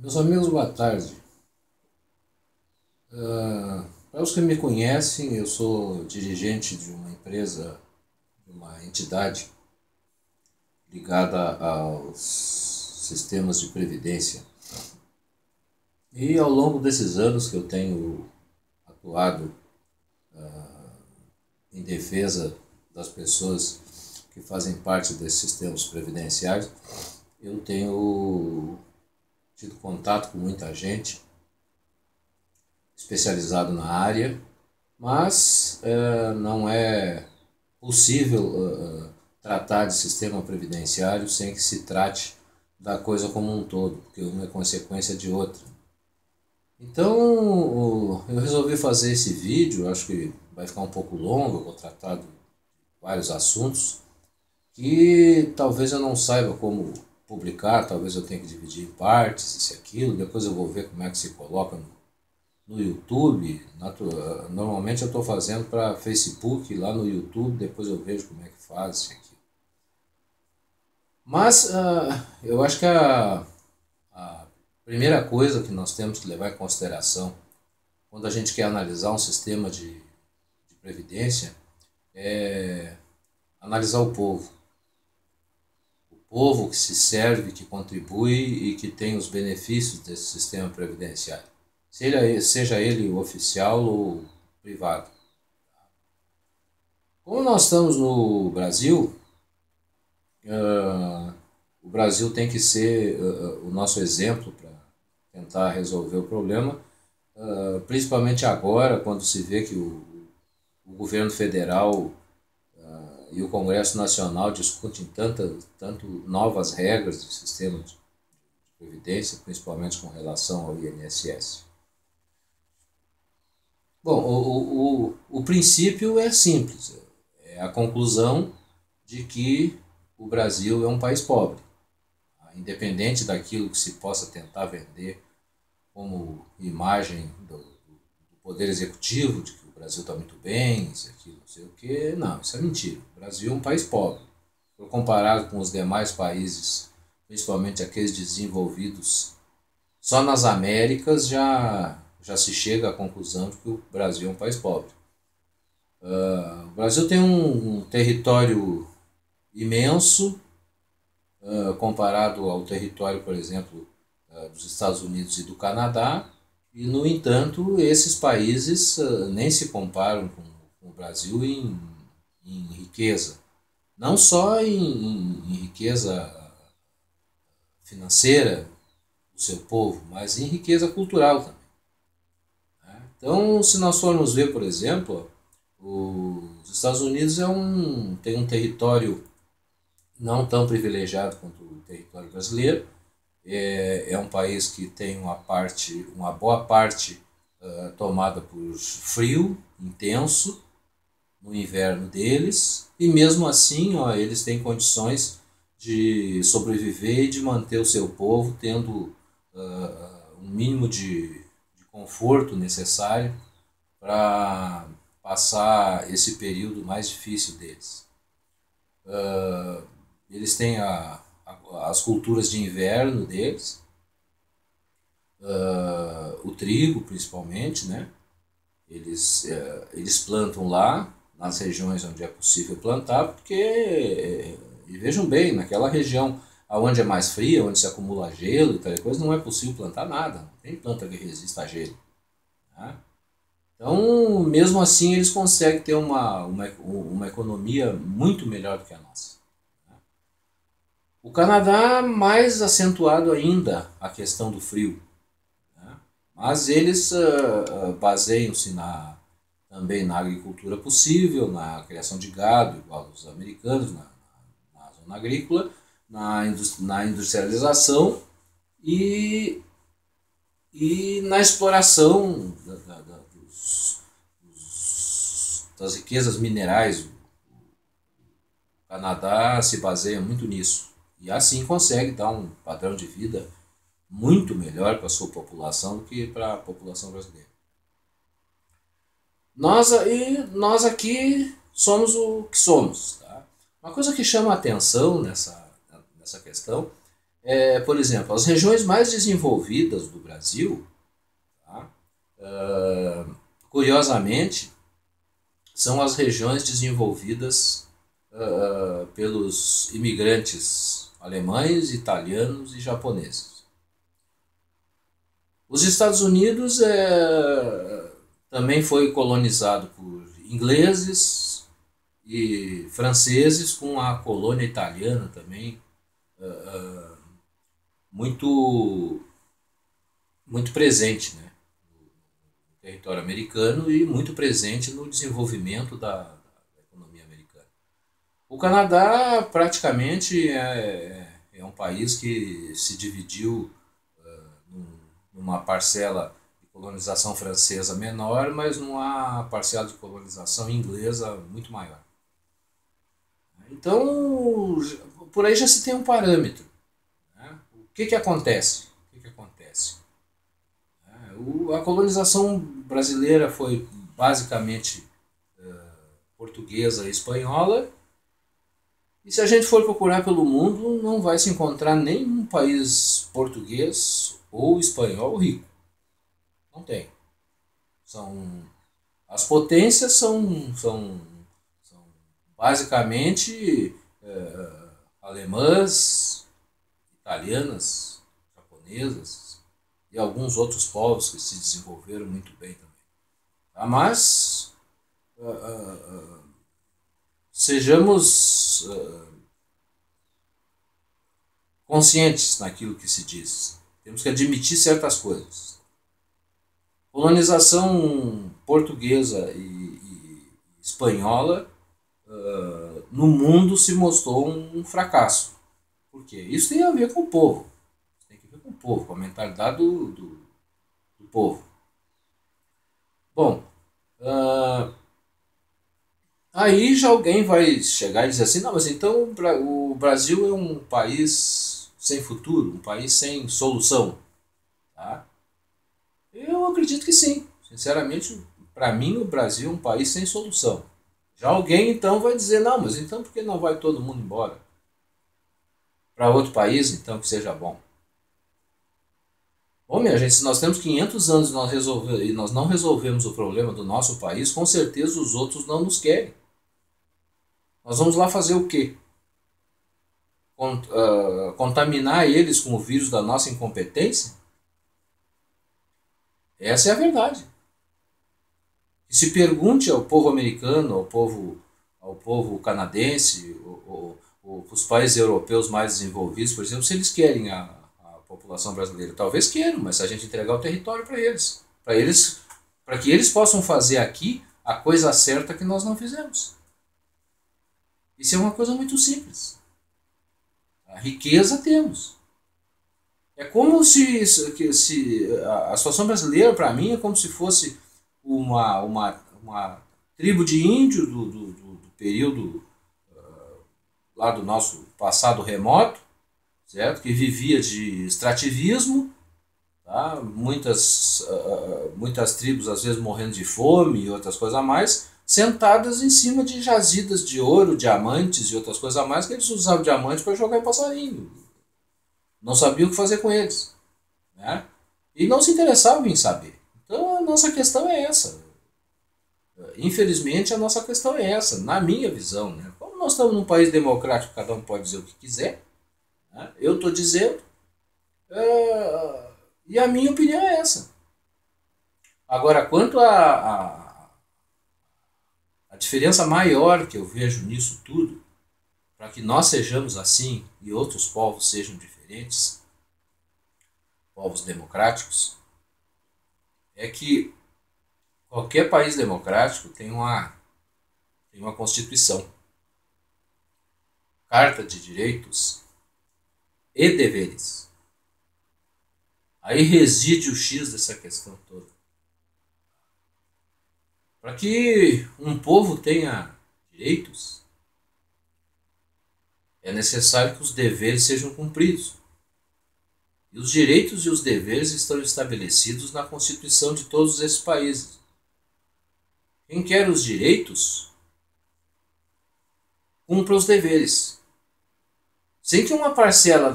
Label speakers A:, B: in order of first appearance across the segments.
A: Meus amigos, boa tarde. Para os que me conhecem, eu sou dirigente de uma empresa, de uma entidade ligada aos sistemas de previdência. E ao longo desses anos que eu tenho atuado em defesa das pessoas que fazem parte desses sistemas previdenciários, eu tenho tido contato com muita gente especializado na área, mas não é possível tratar de sistema previdenciário sem que se trate da coisa como um todo, porque uma é consequência de outra. Então eu resolvi fazer esse vídeo, acho que vai ficar um pouco longo, eu vou tratar de vários assuntos que talvez eu não saiba como publicar, talvez eu tenha que dividir em partes, isso e aquilo, depois eu vou ver como é que se coloca no YouTube. Normalmente eu estou fazendo para Facebook, lá no YouTube, depois eu vejo como é que faz isso aqui. Mas eu acho que a primeira coisa que nós temos que levar em consideração quando a gente quer analisar um sistema de previdência é analisar o povo. O povo que se serve, que contribui e que tem os benefícios desse sistema previdenciário. Seja ele oficial ou privado. Como nós estamos no Brasil, o Brasil tem que ser o nosso exemplo para tentar resolver o problema, principalmente agora, quando se vê que o governo federal e o Congresso Nacional discutem tanto novas regras do sistema de previdência, principalmente com relação ao INSS. Bom, o princípio é simples, é a conclusão de que o Brasil é um país pobre. Independente daquilo que se possa tentar vender como imagem do poder executivo, de que o Brasil está muito bem, isso aqui, não sei o quê, não, isso é mentira. O Brasil é um país pobre. Por comparado com os demais países, principalmente aqueles desenvolvidos, só nas Américas já se chega à conclusão de que o Brasil é um país pobre. O Brasil tem um território imenso, comparado ao território, por exemplo, dos Estados Unidos e do Canadá, e, no entanto, esses países nem se comparam com o Brasil em riqueza. Não só em riqueza financeira do seu povo, mas em riqueza cultural também. Então, se nós formos ver, por exemplo, os Estados Unidos tem um território não tão privilegiado quanto o território brasileiro. É um país que tem uma boa parte tomada por frio intenso no inverno deles, e mesmo assim eles têm condições de sobreviver e de manter o seu povo tendo um mínimo de conforto necessário para passar esse período mais difícil deles. Eles têm as culturas de inverno deles, o trigo principalmente, né? Eles plantam lá, nas regiões onde é possível plantar, porque, e vejam bem, naquela região onde é mais fria, onde se acumula gelo e tal coisa, não é possível plantar nada, não tem planta que resista a gelo. Né? Então, mesmo assim, eles conseguem ter uma economia muito melhor do que a nossa. O Canadá, mais acentuado ainda a questão do frio. Né? Mas eles baseiam-se também na agricultura possível, na criação de gado, igual os americanos, na zona agrícola, na industrialização e na exploração das riquezas minerais. O Canadá se baseia muito nisso. E assim consegue dar um padrão de vida muito melhor para a sua população do que para a população brasileira. Nós aqui somos o que somos. Tá? Uma coisa que chama a atenção nessa questão por exemplo, as regiões mais desenvolvidas do Brasil, tá? Curiosamente, são as regiões desenvolvidas pelos imigrantes alemães, italianos e japoneses. Os Estados Unidos também foi colonizado por ingleses e franceses, com a colônia italiana também muito, muito presente, né, no território americano e muito presente no desenvolvimento da economia americana. O Canadá praticamente é um país que se dividiu numa parcela de colonização francesa menor, mas numa parcela de colonização inglesa muito maior. Então, por aí já se tem um parâmetro. Né? O que acontece? A colonização brasileira foi basicamente portuguesa e espanhola, e se a gente for procurar pelo mundo, não vai se encontrar nenhum país português ou espanhol rico. Não tem. As potências são basicamente alemãs, italianas, japonesas e alguns outros povos que se desenvolveram muito bem também. Tá? Mas sejamos conscientes naquilo que se diz. Temos que admitir certas coisas. Colonização portuguesa e espanhola no mundo se mostrou um fracasso. Por quê? Isso tem a ver com o povo. Tem a ver com o povo, com a mentalidade do povo. Bom, aí já alguém vai chegar e dizer assim, não, mas então o Brasil é um país sem futuro, um país sem solução. Tá? Eu acredito que sim. Sinceramente, para mim o Brasil é um país sem solução. Já alguém então vai dizer, não, mas então por que não vai todo mundo embora? Para outro país, então, que seja bom. Bom, minha gente, se nós temos 500 anos e nós não resolvemos o problema do nosso país, com certeza os outros não nos querem. Nós vamos lá fazer o quê? Contaminar eles com o vírus da nossa incompetência? Essa é a verdade. E se pergunte ao povo americano, ao povo canadense, os países europeus mais desenvolvidos, por exemplo, se eles querem a população brasileira. Talvez queiram, mas se a gente entregar o território para que eles possam fazer aqui a coisa certa que nós não fizemos. Isso é uma coisa muito simples. A riqueza temos. É como se a situação brasileira, para mim, é como se fosse uma tribo de índio do período lá do nosso passado remoto, certo? Que vivia de extrativismo, tá? Muitas tribos às vezes morrendo de fome e outras coisas a mais, sentadas em cima de jazidas de ouro, diamantes e outras coisas a mais, que eles usavam diamantes para jogar em passarinho. Não sabiam o que fazer com eles. Né? E não se interessavam em saber. Então a nossa questão é essa. Infelizmente a nossa questão é essa, na minha visão. Né? Como nós estamos num país democrático, cada um pode dizer o que quiser, né? Eu estou dizendo, e a minha opinião é essa. Agora, quanto a diferença maior que eu vejo nisso tudo, para que nós sejamos assim e outros povos sejam diferentes, povos democráticos, é que qualquer país democrático tem uma Constituição, Carta de Direitos e Deveres. Aí reside o X dessa questão toda. Para que um povo tenha direitos, é necessário que os deveres sejam cumpridos. E os direitos e os deveres estão estabelecidos na Constituição de todos esses países. Quem quer os direitos, cumpra os deveres. Sem que uma parcela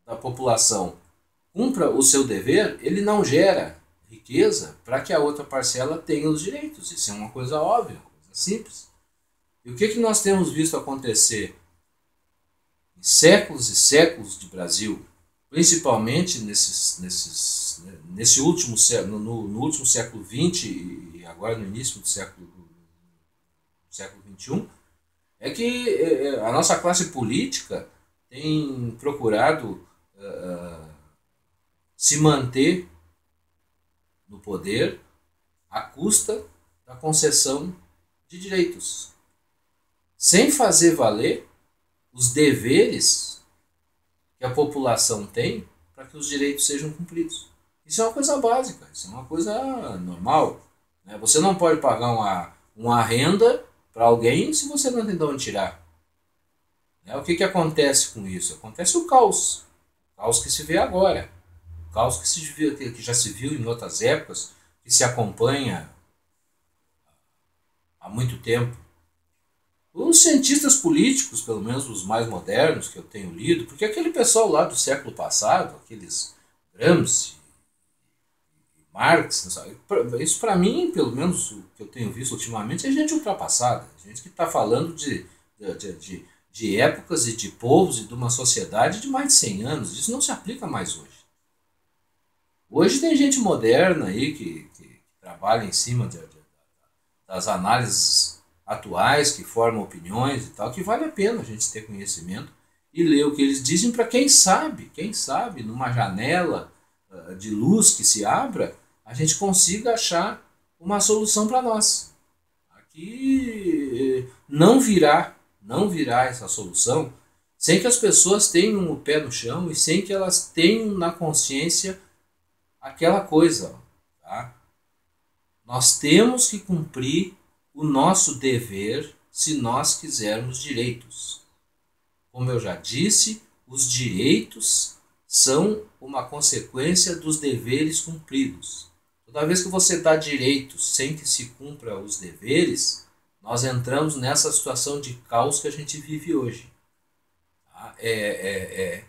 A: da população cumpra o seu dever, ele não gera riqueza para que a outra parcela tenha os direitos. Isso é uma coisa óbvia, uma coisa simples. E o que nós temos visto acontecer em séculos e séculos de Brasil, principalmente nesse último século, no último século XX e agora no início do século XXI, é que a nossa classe política tem procurado se manter no poder à custa da concessão de direitos, sem fazer valer os deveres que a população tem para que os direitos sejam cumpridos. Isso é uma coisa básica, isso é uma coisa normal. Né? Você não pode pagar uma renda para alguém se você não tem de onde tirar. Né? O que acontece com isso? Acontece o caos que se vê agora, o caos que já se viu em outras épocas, que se acompanha há muito tempo. Os cientistas políticos, pelo menos os mais modernos que eu tenho lido, porque aquele pessoal lá do século passado, aqueles Gramsci, Marx, isso para mim, pelo menos o que eu tenho visto ultimamente, é gente ultrapassada, gente que está falando de épocas e de povos e de uma sociedade de mais de 100 anos. Isso não se aplica mais hoje. Hoje tem gente moderna aí que trabalha em cima das análises atuais, que formam opiniões e tal, que vale a pena a gente ter conhecimento e ler o que eles dizem para quem sabe, numa janela de luz que se abra, a gente consiga achar uma solução para nós. Aqui não virá essa solução sem que as pessoas tenham o pé no chão e sem que elas tenham na consciência aquela coisa. Tá? Nós temos que cumprir o nosso dever se nós quisermos direitos. Como eu já disse, os direitos são uma consequência dos deveres cumpridos. Toda vez que você dá direitos sem que se cumpra os deveres, nós entramos nessa situação de caos que a gente vive hoje. É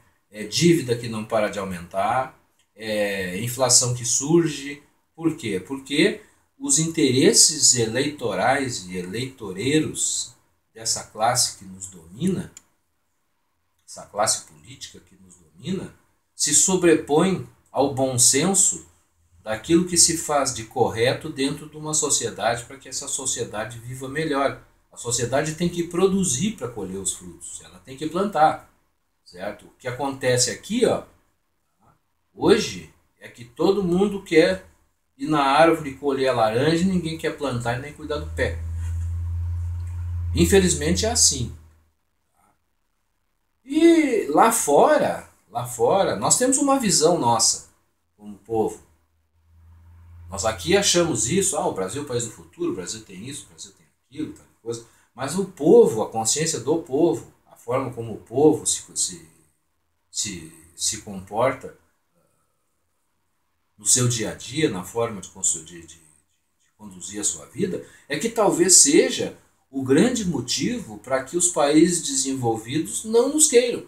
A: dívida que não para de aumentar, é inflação que surge. Por quê? Porque os interesses eleitorais e eleitoreiros dessa classe que nos domina, essa classe política que nos domina, se sobrepõem ao bom senso daquilo que se faz de correto dentro de uma sociedade para que essa sociedade viva melhor. A sociedade tem que produzir para colher os frutos, ela tem que plantar, certo? O que acontece aqui, hoje, é que todo mundo quer ir na árvore colher a laranja e ninguém quer plantar e nem cuidar do pé. Infelizmente é assim. E lá fora, nós temos uma visão nossa, como povo. Nós aqui achamos isso, o Brasil é o país do futuro, o Brasil tem isso, o Brasil tem aquilo, tal coisa. Mas o povo, a consciência do povo, a forma como o povo se comporta no seu dia a dia, na forma de conduzir a sua vida, é que talvez seja o grande motivo para que os países desenvolvidos não nos queiram.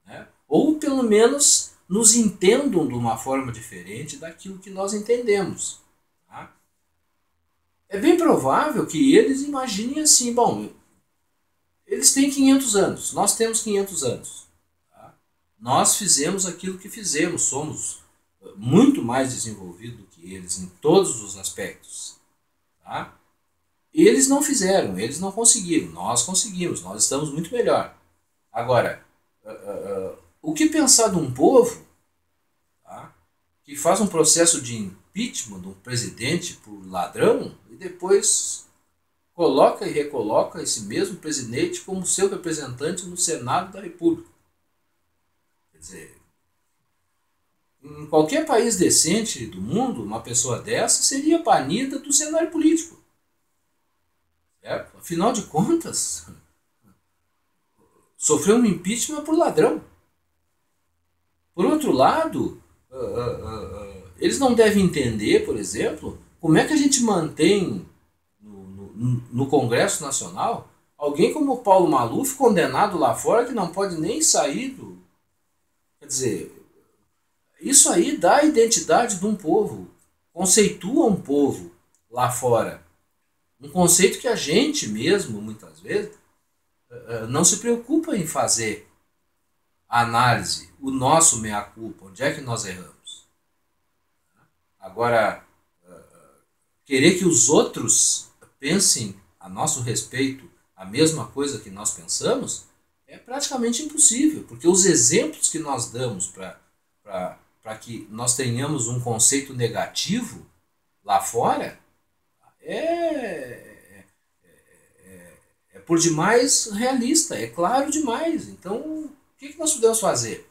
A: Né? Ou pelo menos nos entendam de uma forma diferente daquilo que nós entendemos. Tá? É bem provável que eles imaginem assim, bom, eles têm 500 anos, nós temos 500 anos. Tá? Nós fizemos aquilo que fizemos, somos muito mais desenvolvidos do que eles em todos os aspectos. Tá? Eles não fizeram, eles não conseguiram, nós conseguimos, nós estamos muito melhor. Agora, o que pensar de um povo, tá, que faz um processo de impeachment de um presidente por ladrão e depois coloca e recoloca esse mesmo presidente como seu representante no Senado da República? Quer dizer, em qualquer país decente do mundo, uma pessoa dessa seria banida do cenário político. Certo? Afinal de contas, sofreu um impeachment por ladrão. Por outro lado, eles não devem entender, por exemplo, como é que a gente mantém no Congresso Nacional alguém como o Paulo Maluf condenado lá fora que não pode nem sair Quer dizer, isso aí dá a identidade de um povo, conceitua um povo lá fora. Um conceito que a gente mesmo, muitas vezes, não se preocupa em fazer a análise, o nosso meia-culpa, onde é que nós erramos. Agora, querer que os outros pensem a nosso respeito a mesma coisa que nós pensamos é praticamente impossível, porque os exemplos que nós damos para que nós tenhamos um conceito negativo lá fora é, é por demais realista, é claro demais. Então, o que nós podemos fazer?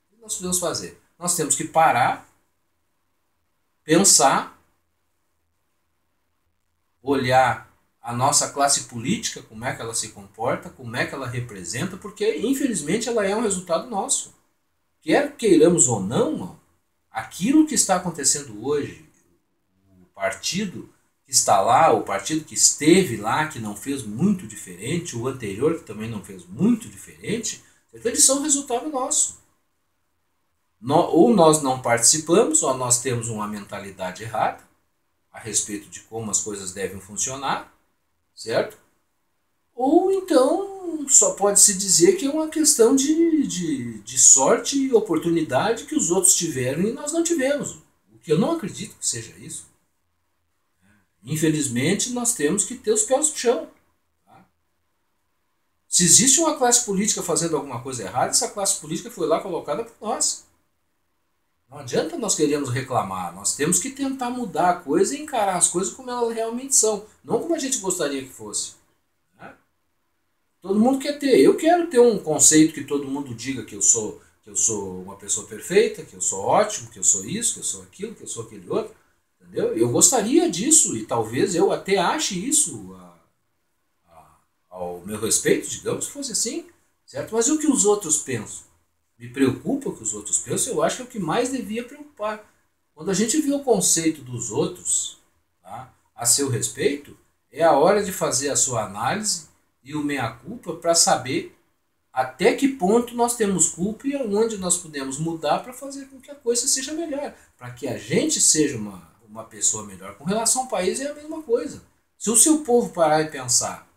A: O que nós podemos fazer? Nós temos que parar, pensar, olhar a nossa classe política, como é que ela se comporta, como é que ela representa, porque infelizmente ela é um resultado nosso. Quer queiramos ou não, aquilo que está acontecendo hoje, o partido que está lá, o partido que esteve lá, que não fez muito diferente, o anterior que também não fez muito diferente, eles são resultado nosso. Ou nós não participamos, ou nós temos uma mentalidade errada a respeito de como as coisas devem funcionar, certo? Ou então só pode se dizer que é uma questão de sorte e oportunidade que os outros tiveram e nós não tivemos. O que eu não acredito que seja isso. Infelizmente, nós temos que ter os pés no chão. Tá? Se existe uma classe política fazendo alguma coisa errada, essa classe política foi lá colocada por nós. Não adianta nós queremos reclamar, nós temos que tentar mudar a coisa e encarar as coisas como elas realmente são, não como a gente gostaria que fosse. Né? Todo mundo quer ter, eu quero ter um conceito que todo mundo diga que eu sou uma pessoa perfeita, que eu sou ótimo, que eu sou isso, que eu sou aquilo, que eu sou aquele outro. Entendeu? Eu gostaria disso e talvez eu até ache isso ao meu respeito, digamos que fosse assim, certo? Mas o que os outros pensam? Me preocupa o que os outros pensam, eu acho que é o que mais devia preocupar. Quando a gente vê o conceito dos outros, tá, a seu respeito, é a hora de fazer a sua análise e o meia-culpa para saber até que ponto nós temos culpa e onde nós podemos mudar para fazer com que a coisa seja melhor, para que a gente seja uma pessoa melhor. Com relação ao país é a mesma coisa. Se o seu povo parar e pensar,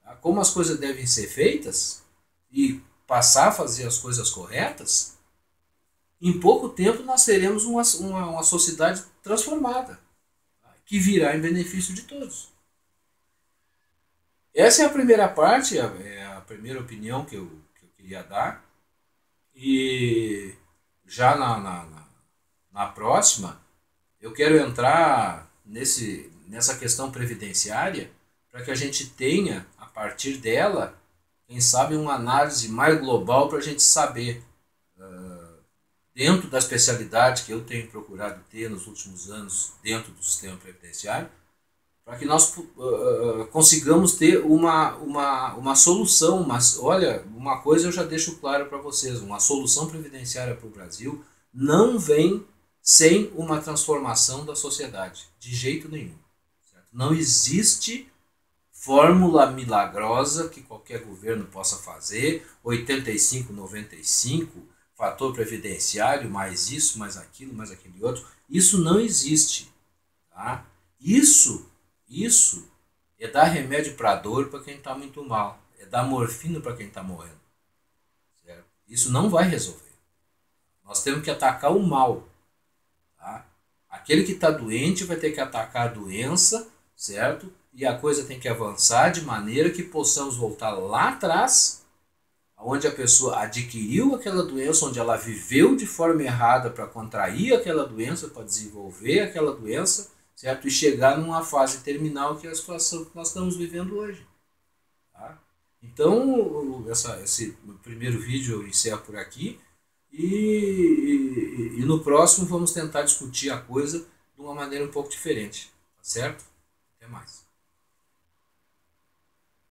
A: tá, como as coisas devem ser feitas e passar a fazer as coisas corretas, em pouco tempo nós teremos uma sociedade transformada, tá, que virá em benefício de todos. Essa é a primeira parte, é a primeira opinião que eu queria dar. E já na próxima, eu quero entrar nessa questão previdenciária para que a gente tenha, a partir dela, quem sabe uma análise mais global para a gente saber, dentro da especialidade que eu tenho procurado ter nos últimos anos dentro do sistema previdenciário, para que nós consigamos ter uma solução. Mas olha, uma coisa eu já deixo claro para vocês, uma solução previdenciária para o Brasil não vem sem uma transformação da sociedade, de jeito nenhum. Certo? Não existe fórmula milagrosa que qualquer governo possa fazer, 85, 95, fator previdenciário, mais isso, mais aquele outro. Isso não existe. Tá? Isso é dar remédio para dor para quem está muito mal. É dar morfina para quem está morrendo. Certo? Isso não vai resolver. Nós temos que atacar o mal. Tá? Aquele que está doente vai ter que atacar a doença, certo? E a coisa tem que avançar de maneira que possamos voltar lá atrás, onde a pessoa adquiriu aquela doença, onde ela viveu de forma errada para contrair aquela doença, para desenvolver aquela doença, certo? E chegar numa fase terminal, que é a situação que nós estamos vivendo hoje. Tá? Então, esse primeiro vídeo eu encerro por aqui. E no próximo vamos tentar discutir a coisa de uma maneira um pouco diferente. Tá certo? Até mais.